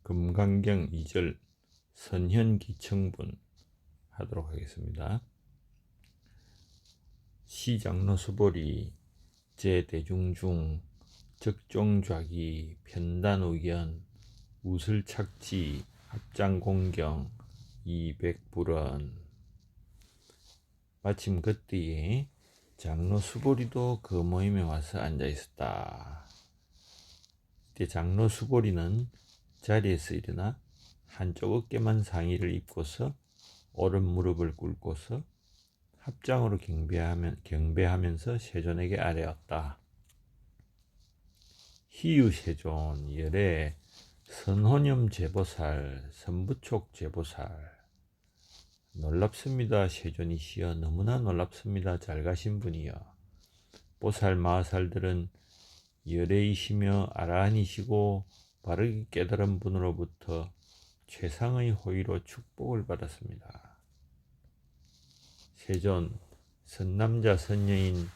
금강경 2절 선현기청분 하도록 하겠습니다. 시장로수보리 제대중중 적종좌기 편단의견 우슬착지 합장공경 200불언. 마침 그때에 장로 수보리도 그 모임에 와서 앉아 있었다. 이때 장로 수보리는 자리에서 일어나 한쪽 어깨만 상의를 입고서 오른 무릎을 꿇고서 합장으로 경배하면서 세존에게 아뢰었다. 희유 세존 열애 선호념 제보살 선부촉 제보살. 놀랍습니다. 세존이시여, 너무나 놀랍습니다. 잘 가신 분이여. 보살 마하살들은 열애이시며 아라한이시고 바르게 깨달은 분으로부터 최상의 호의로 축복을 받았습니다. 세존 선남자 선여인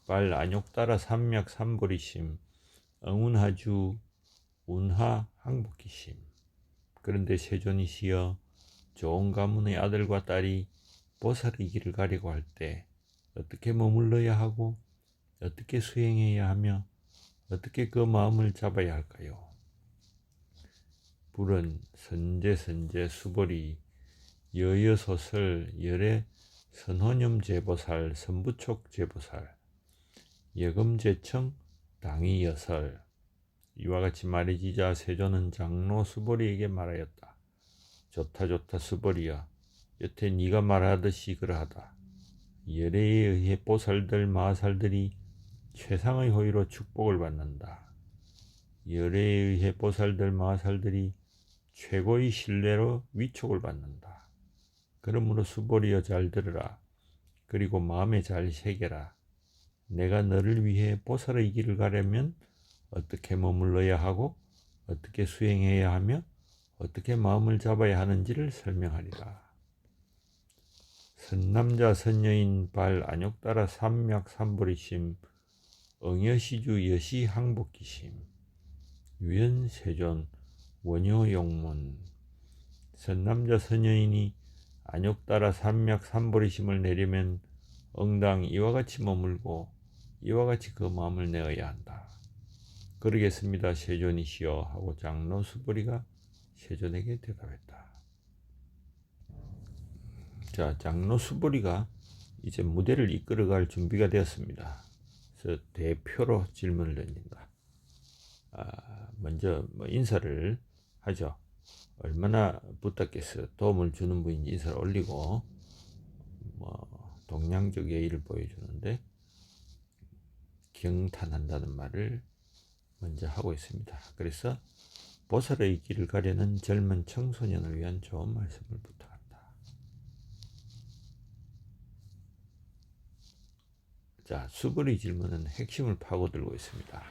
발 안욕따라 삼맥 삼보리심 응운하주 운하 항복기심. 그런데 세존이시여, 좋은 가문의 아들과 딸이 보살의 길을 가려고 할 때 어떻게 머물러야 하고 어떻게 수행해야 하며 어떻게 그 마음을 잡아야 할까요? 불은 선제 수보리 여여소설 열애 선호념 제보살 선부촉 제보살 여금제청 당의여설. 이와 같이 말해지자 세존은 장로 수보리에게 말하였다. 좋다 수보리야, 여태 네가 말하듯이 그러하다. 열애에 의해 보살들 마하살들이 최상의 호의로 축복을 받는다. 열애에 의해 보살들 마하살들이 최고의 신뢰로 위촉을 받는다. 그러므로 수보리여, 잘 들으라. 그리고 마음에 잘 새겨라. 내가 너를 위해 보살의 길을 가려면 어떻게 머물러야 하고 어떻게 수행해야 하며 어떻게 마음을 잡아야 하는지를 설명하리라. 선남자 선여인 발 안욕따라 삼맥 삼보리심 응여시주 여시 항복기심. 유연 세존 원효용문. 선남자 선여인이 안욕따라 삼맥 삼보리심을 내려면 응당 이와 같이 머물고 이와 같이 그 마음을 내어야 한다. 그러겠습니다, 세존이시여 하고 장로 수보리가 세존에게 대답했다. 자, 장로 수보리가 이제 무대를 이끌어갈 준비가 되었습니다. 그래서 대표로 질문을 던진다. 먼저 인사를 하죠. 얼마나 부탁해서 도움을 주는 분인지 인사를 올리고 동양적 예의를 보여주는데 경탄한다는 말을 먼저 하고 있습니다. 그래서 보살의 길을 가려는 젊은 청소년을 위한 좋은 말씀을 부탁한다. 자, 수보리 질문은 핵심을 파고들고 있습니다.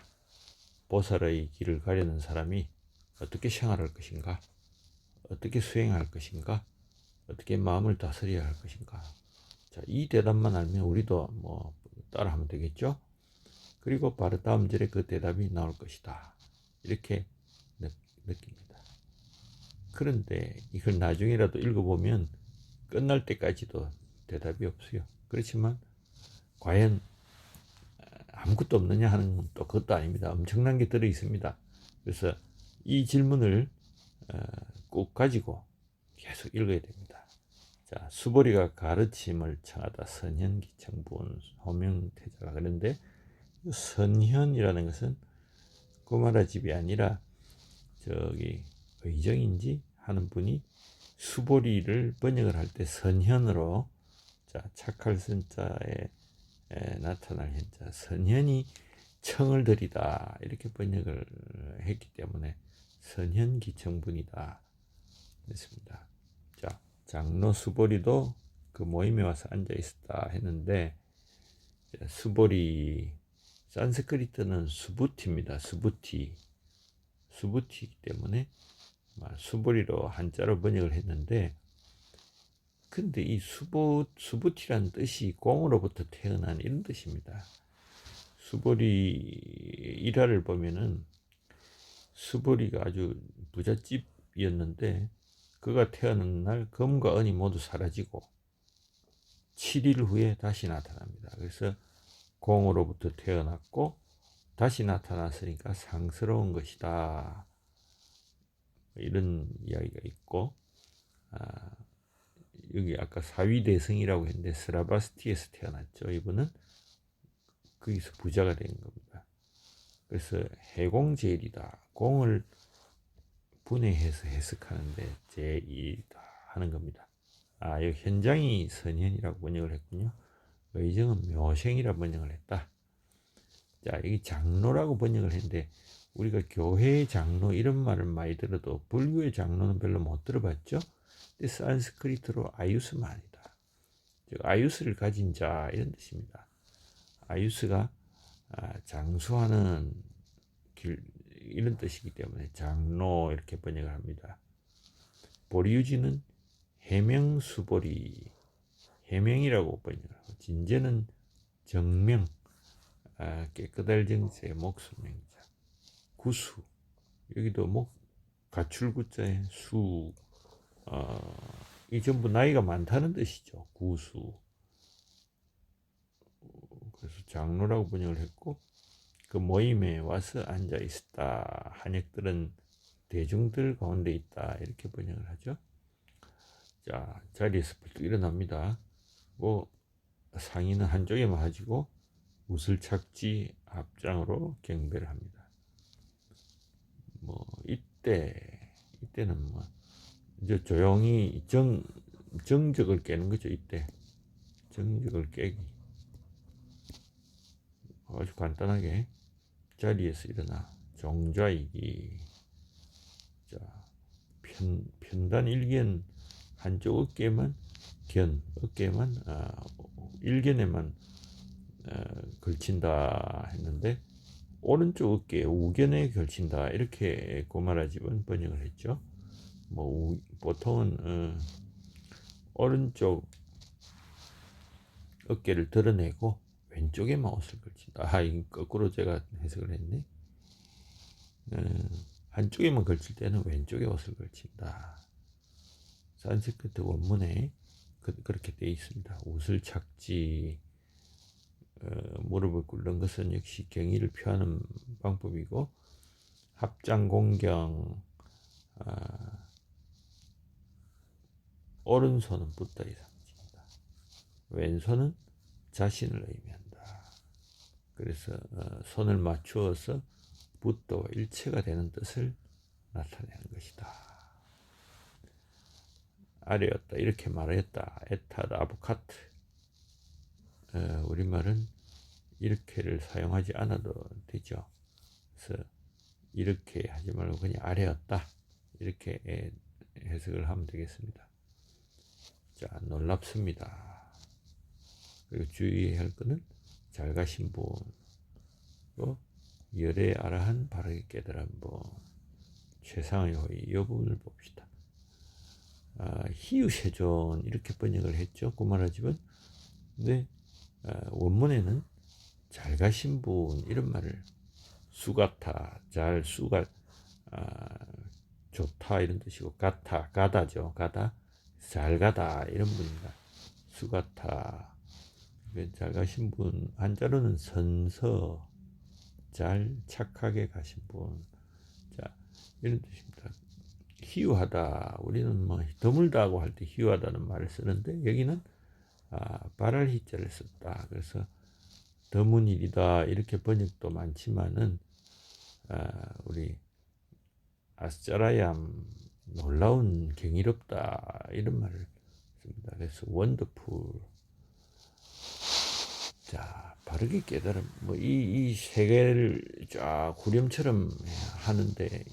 보살의 길을 가려는 사람이 어떻게 생활할 것인가? 어떻게 수행할 것인가? 어떻게 마음을 다스려야 할 것인가? 자, 이 대답만 알면 우리도 따라하면 되겠죠? 그리고 바로 다음 절에 그 대답이 나올 것이다. 이렇게 느낍니다. 그런데 이걸 나중에라도 읽어보면 끝날 때까지도 대답이 없어요. 그렇지만 과연 아무것도 없느냐 하는 또 그것도 아닙니다. 엄청난 게 들어 있습니다. 그래서 이 질문을 꼭 가지고 계속 읽어야 됩니다. 자, 수보리가 가르침을 청하다 선현기청분 호명태자가. 그런데 선현이라는 것은 꼬마라 집이 아니라 의정인지 하는 분이 수보리를 번역을 할 때 선현으로, 자, 착할 선자에 나타날 현자 선현이 청을 드리다 이렇게 번역을 했기 때문에 선현기청분이다 했습니다. 자, 장로 수보리도 그 모임에 와서 앉아 있었다 했는데, 수보리 산스크리트는 수부티입니다. 수부티이기 때문에 수보리로 한자로 번역을 했는데, 근데 이 수부티라는 뜻이 공으로부터 태어난 이런 뜻입니다. 수보리 일화를 보면은 수보리가 아주 부잣집 금이었는데 그가 태어난 날 금과 은이 모두 사라지고 7일 후에 다시 나타납니다. 그래서 공으로부터 태어났고 다시 나타났으니까 상스러운 것이다. 이런 이야기가 있고, 여기 아까 사위대성이라고 했는데 스라바스티에서 태어났죠. 이분은 거기서 부자가 된 겁니다. 그래서 해공제일이다. 공을 분해해서 해석하는데 제일이다 하는 겁니다. 여기 현장이 선현이라고 번역을 했군요. 의정은 묘생이라고 번역을 했다. 자, 여기 장로라고 번역을 했는데 우리가 교회의 장로 이런 말을 많이 들어도 불교의 장로는 별로 못 들어봤죠. 근데 산스크리트로 아유스만이다. 즉 아유스를 가진 자 이런 뜻입니다. 아유스가 장수하는 길 이런 뜻이기 때문에 장로 이렇게 번역을 합니다. 보리유지는 해명수보리 해명이라고 번역을 하고 진제는 정명 깨끗할 정제 목수명자 구수 여기도 목 가출구자에 수 이 전부 나이가 많다는 뜻이죠. 구수. 그래서 장로라고 번역을 했고 그 모임에 와서 앉아 있었다. 한역들은 대중들 가운데 있다. 이렇게 번역을 하죠. 자, 자리에서 벌떡 일어납니다. 뭐 상의는 한쪽에만 가지고 우슬착지 합장으로 경배를 합니다. 뭐 이때는 뭐 이제 조용히 정적을 깨는 거죠. 이때 정적을 깨기 아주 간단하게 자리에서 일어나 종좌이기. 자, 편단 일견 한쪽 어깨만 일견에만 걸친다 했는데 오른쪽 어깨에 우견에 걸친다 이렇게 고마라집은 번역을 했죠. 뭐 보통은 오른쪽 어깨를 드러내고 왼쪽에만 옷을 걸친다. 이거 거꾸로 제가 해석을 했네. 한쪽에만 걸칠 때는 왼쪽에 옷을 걸친다. 산스크리트 원문에 그렇게 되어 있습니다. 옷을 착지 무릎을 꿇는 것은 역시 경의를 표하는 방법이고 합장공경 오른손은 붓다의 상징이다. 왼손은 자신을 의미한다. 그래서 손을 맞추어서 붓다와 일체가 되는 뜻을 나타내는 것이다. 아래였다 이렇게 말했다. 에타드 아부카트 우리말은 이렇게를 사용하지 않아도 되죠. 그래서 이렇게 하지 말고 그냥 아래였다 이렇게 해석을 하면 되겠습니다. 자, 놀랍습니다. 그리고 주의해야 할 것은 잘 가신 분으로 열의 아라한 바르게 깨달은 분 최상의 호의 이 부분을 봅시다. 희유세존 이렇게 번역을 했죠. 구마라집은. 근데 원문에는 잘 가신 분 이런 말을 수가타 잘 수가 좋다 이런 뜻이고 가타 가다죠. 가다 잘 가다 이런 분입니다. 수가타 잘 가신 분 한자로는 선서 잘 착하게 가신 분. 자, 이런 뜻입니다. 희유하다 우리는 뭐 드물다고 할 때 희유하다는 말을 쓰는데 여기는 발할 희자를 썼다. 그래서 드문 일이다 이렇게 번역도 많지만은 우리 아스자라얌 놀라운 경이롭다 이런 말을 씁니다. 그래서 원더풀. 자, 바르게 깨달음 뭐 이 세 개를 쫙 후렴처럼 하는데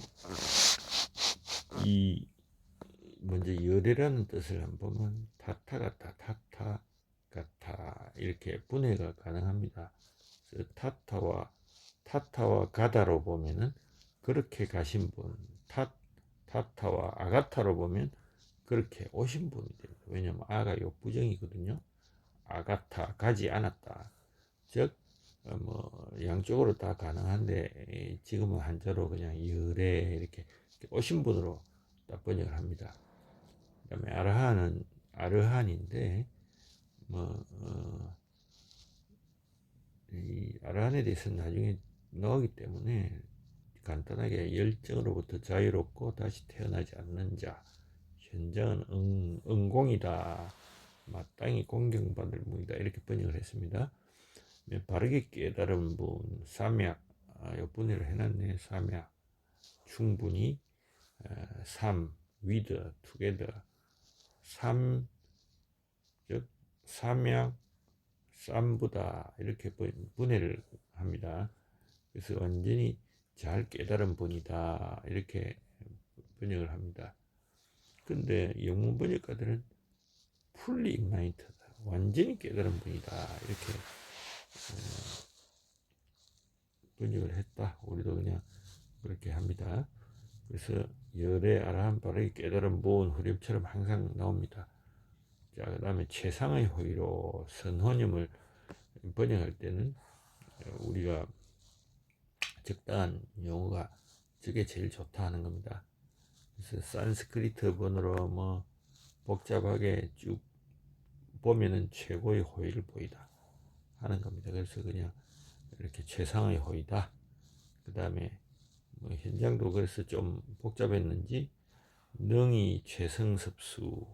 이 먼저 열애라는 뜻을 한번 보면 타타가타 타타가타 이렇게 분해가 가능합니다. 그래서 타타와 가다로 보면은 그렇게 가신 분, 타타와 아가타로 보면 그렇게 오신 분이 됩니다. 왜냐하면 아가 역부정이거든요. 아가타 가지 않았다. 즉 뭐 양쪽으로 다 가능한데 지금은 한자로 그냥 열애 이렇게 오신 분으로 딱 번역을 합니다. 그다음에 아르한은 아르한인데 뭐 이 아르한에 대해서는 나중에 나오기 때문에 간단하게 열정으로부터 자유롭고 다시 태어나지 않는 자, 현장은 응공이다, 마땅히 공경받을 무이다, 이렇게 번역을 했습니다. 바르게 깨달은 분, 삼약, 요 분해를 해놨네. 삼약, 충분히, 삼, with, together, 삼, 즉 삼약, 쌈보다, 이렇게 분해를 합니다. 그래서 완전히 잘 깨달은 분이다, 이렇게 번역을 합니다. 근데 영문 번역가들은 fully enlightened, 완전히 깨달은 분이다, 이렇게 번역을 했다. 우리도 그냥 그렇게 합니다. 그래서 열의 아라한 바르게 깨달은 보은 후렴처럼 항상 나옵니다. 자, 그 다음에 최상의 호의로 선호념을 번역할 때는 우리가 적당한 용어가 저게 제일 좋다 하는 겁니다. 그래서 산스크리트 번호로 뭐 복잡하게 쭉 보면은 최고의 호의를 보이다 하는 겁니다. 그래서 그냥 이렇게 최상의 호의다. 그 다음에 뭐 현장도 그래서 좀 복잡했는지 능이 최성섭수,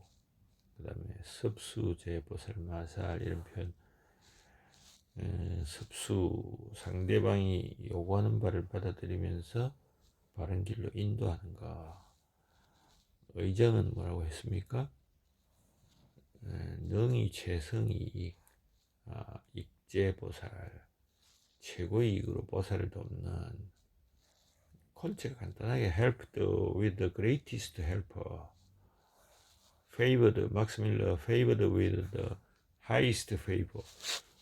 그 다음에 섭수제보살마살, 이런 표현. 섭수, 상대방이 요구하는 바를 받아들이면서 바른 길로 인도하는가. 의정은 뭐라고 했습니까? 능이 최성이 익제보살, 최고의 이익으로 보살을 돕는. 콘체가 간단하게 helped with the greatest helper, favored, 막스 밀러, favored with the highest favor,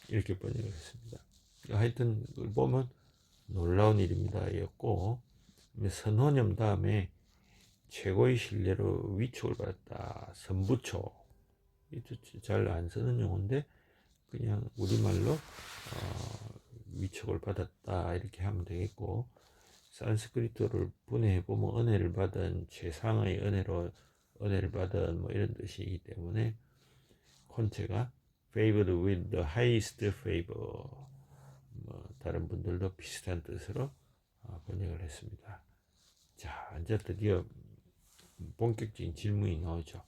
이렇게 번역을 했습니다. 하여튼 그걸 보면 놀라운 일입니다 였고, 선호념 다음에 최고의 신뢰로 위촉을 받았다, 선부초, 잘 안 쓰는 용어인데 그냥 우리말로 위촉을 받았다, 이렇게 하면 되겠고, 산스크리트를 분해해 보면 은혜를 받은, 최상의 은혜로 은혜를 받은, 뭐 이런 뜻이기 때문에 콘체가 favored with the highest favor, 뭐 다른 분들도 비슷한 뜻으로 번역을 했습니다. 자, 이제 드디어 본격적인 질문이 나오죠.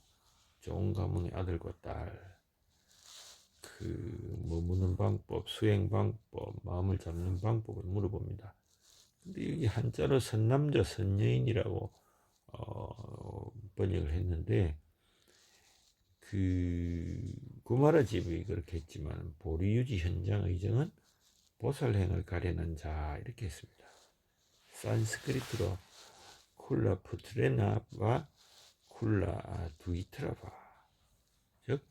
좋은 가문의 아들과 딸, 머무는 방법, 수행 방법, 마음을 잡는 방법을 물어봅니다. 근데 여기 한자로 선남자, 선여인이라고 번역을 했는데, 구마라 집이 그렇게 했지만 보리유지 현장 의정은 보살행을 가려는 자, 이렇게 했습니다. 산스크리트로 쿨라 푸트레나와 쿨라 두이트라바, 즉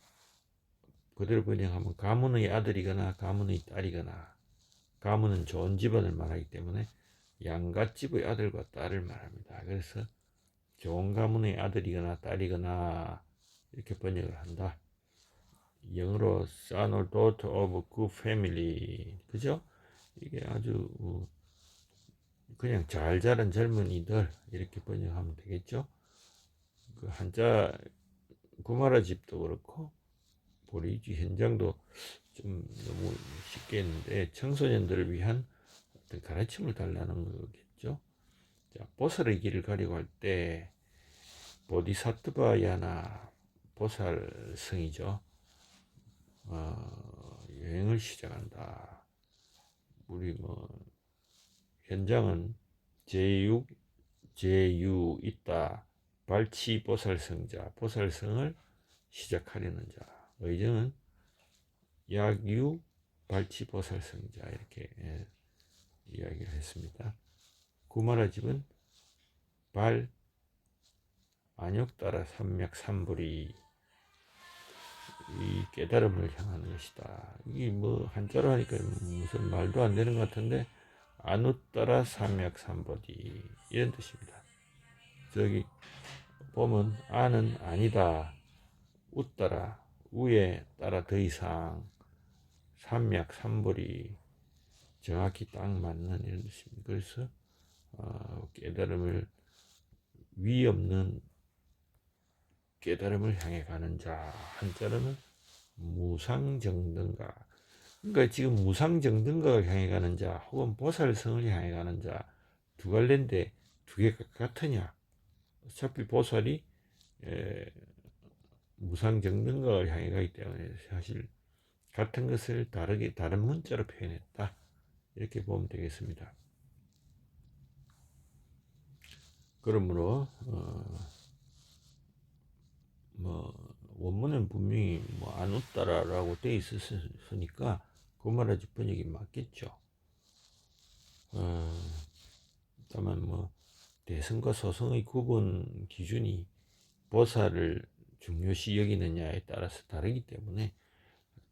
그대로 번역하면 가문의 아들이거나 가문의 딸이거나, 가문은 좋은 집안을 말하기 때문에 양갓집의 아들과 딸을 말합니다. 그래서 좋은 가문의 아들이거나 딸이거나 이렇게 번역을 한다. 영어로 son or daughter of good family, 그죠? 이게 아주 그냥 잘 자란 젊은이들, 이렇게 번역하면 되겠죠. 그 한자 구마라 집도 그렇고 보리지 현장도 좀 너무 쉽게 했는데 청소년들을 위한 어떤 가르침을 달라는 거겠죠. 자, 보살의 길을 가려고 할 때 보디사트바야나 보살성이죠. 여행을 시작한다. 우리 뭐 현장은 제유 있다, 발치 보살성자, 보살성을 시작하려는 자. 의정은 약유 발치 보살성자, 이렇게 이야기를 했습니다. 구마라 집은 발 안욕 따라 삼맥 삼불이, 이 깨달음을 향하는 것이다. 이게 뭐 한자로 하니까 무슨 말도 안 되는 것 같은데, 안웃 따라 삼맥 삼보디, 이런 뜻입니다. 저기 보면 안은 아니다, 웃 따라, 우에 따라 더 이상, 삼맥 삼불이 정확히 딱 맞는, 이런 뜻입니다. 그래서 깨달음을 위 없는 깨달음을 향해 가는 자, 한자로는 무상정등가. 그러니까 지금 무상정등가를 향해 가는 자 혹은 보살성을 향해 가는 자 두 갈래인데 두 개가 같으냐? 어차피 보살이 무상정등가를 향해 가기 때문에 사실 같은 것을 다르게 다른 문자로 표현했다, 이렇게 보면 되겠습니다. 그러므로 뭐 원문은 분명히 뭐 안 웃다라고 돼 있었으니까 그 말하지 번역이 맞겠죠. 다만 뭐 대성과 소성의 구분 기준이 보살을 중요시 여기느냐에 따라서 다르기 때문에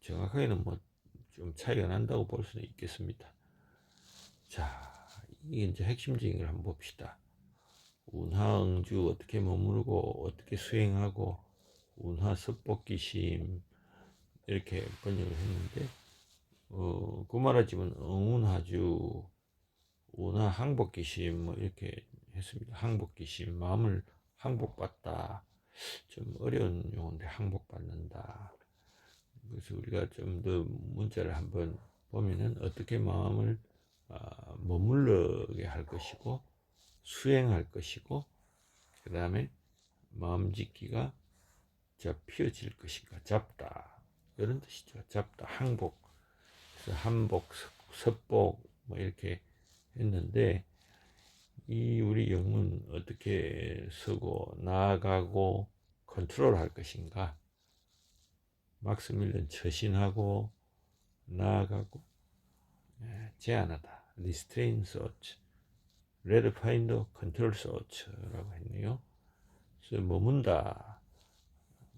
정확하게는 뭐 좀 차이가 난다고 볼 수는 있겠습니다. 자, 이게 이제 핵심적인 걸 한번 봅시다. 운하응주 어떻게 머무르고 어떻게 수행하고 운하섭복기심, 이렇게 번역을 했는데 그 말하지만 응운하주 운하항복기심 뭐 이렇게 했습니다. 항복기심, 마음을 항복받다. 좀 어려운 용어인데 항복받는다. 그래서 우리가 좀 더 문자를 한번 보면은 어떻게 마음을 머물러게 할 것이고 수행할 것이고, 그 다음에 마음 짓기가 잡혀질 것인가, 잡다, 이런 뜻이죠. 잡다, 항복, 그래서 한복, 섭복 뭐 이렇게 했는데, 이 우리 영문 어떻게 쓰고 나아가고 컨트롤할 것인가, 막스밀런 처신하고 나아가고 제한하다, restrain search, redefine, control search라고 했네요. 그래서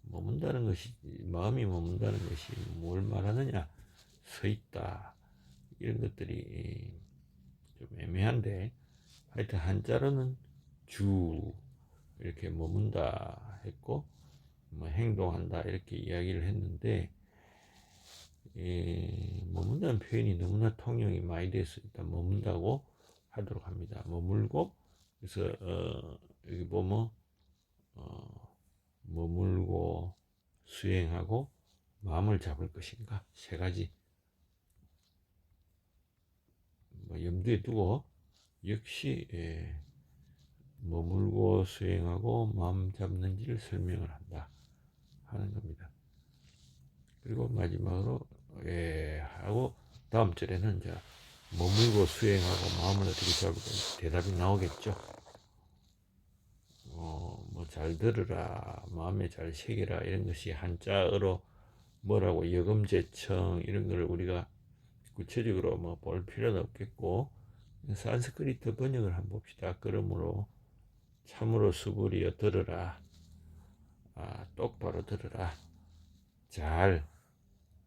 머문다는 것이, 마음이 머문다는 것이 뭘 말하느냐, 서 있다, 이런 것들이 좀 애매한데, 하여튼 한자로는 주 이렇게 머문다 했고 뭐 행동한다 이렇게 이야기를 했는데, 머문다는 표현이 너무나 통용이 많이 돼서 일단 머문다고 하도록 합니다. 머물고, 그래서 여기 보면 머물고 수행하고 마음을 잡을 것인가, 세 가지 뭐 염두에 두고 역시 머물고 수행하고 마음 잡는지를 설명을 한다 하는 겁니다. 그리고 마지막으로 하고 다음 절에는 이제 머물고 수행하고 마음을 어떻게 잡을까 대답이 나오겠죠. 뭐 잘 들으라, 마음에 잘 새기라, 이런 것이 한자어로 뭐라고 여금제청 이런 걸 우리가 구체적으로 뭐 볼 필요는 없겠고, 산스크리트 번역을 한번 봅시다. 그러므로 참으로 수부리여 들으라, 똑바로 들으라, 잘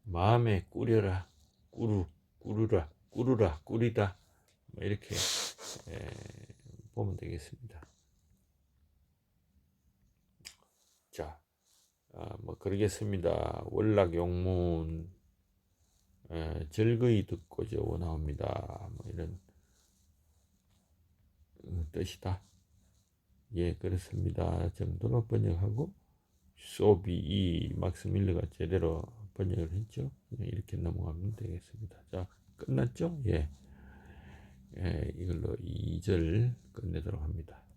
마음에 꾸려라, 꾸리다 뭐 이렇게 보면 되겠습니다. 자, 뭐 그러겠습니다. 월락용문 즐거이 듣고 저어 나옵니다. 뭐 이런 뜻이다. 예, 그렇습니다 정도로 번역하고, 소비 막스 밀러가 제대로 번역을 했죠. 이렇게 넘어가면 되겠습니다. 자, 끝났죠? 예, 이걸로 2절 끝내도록 합니다.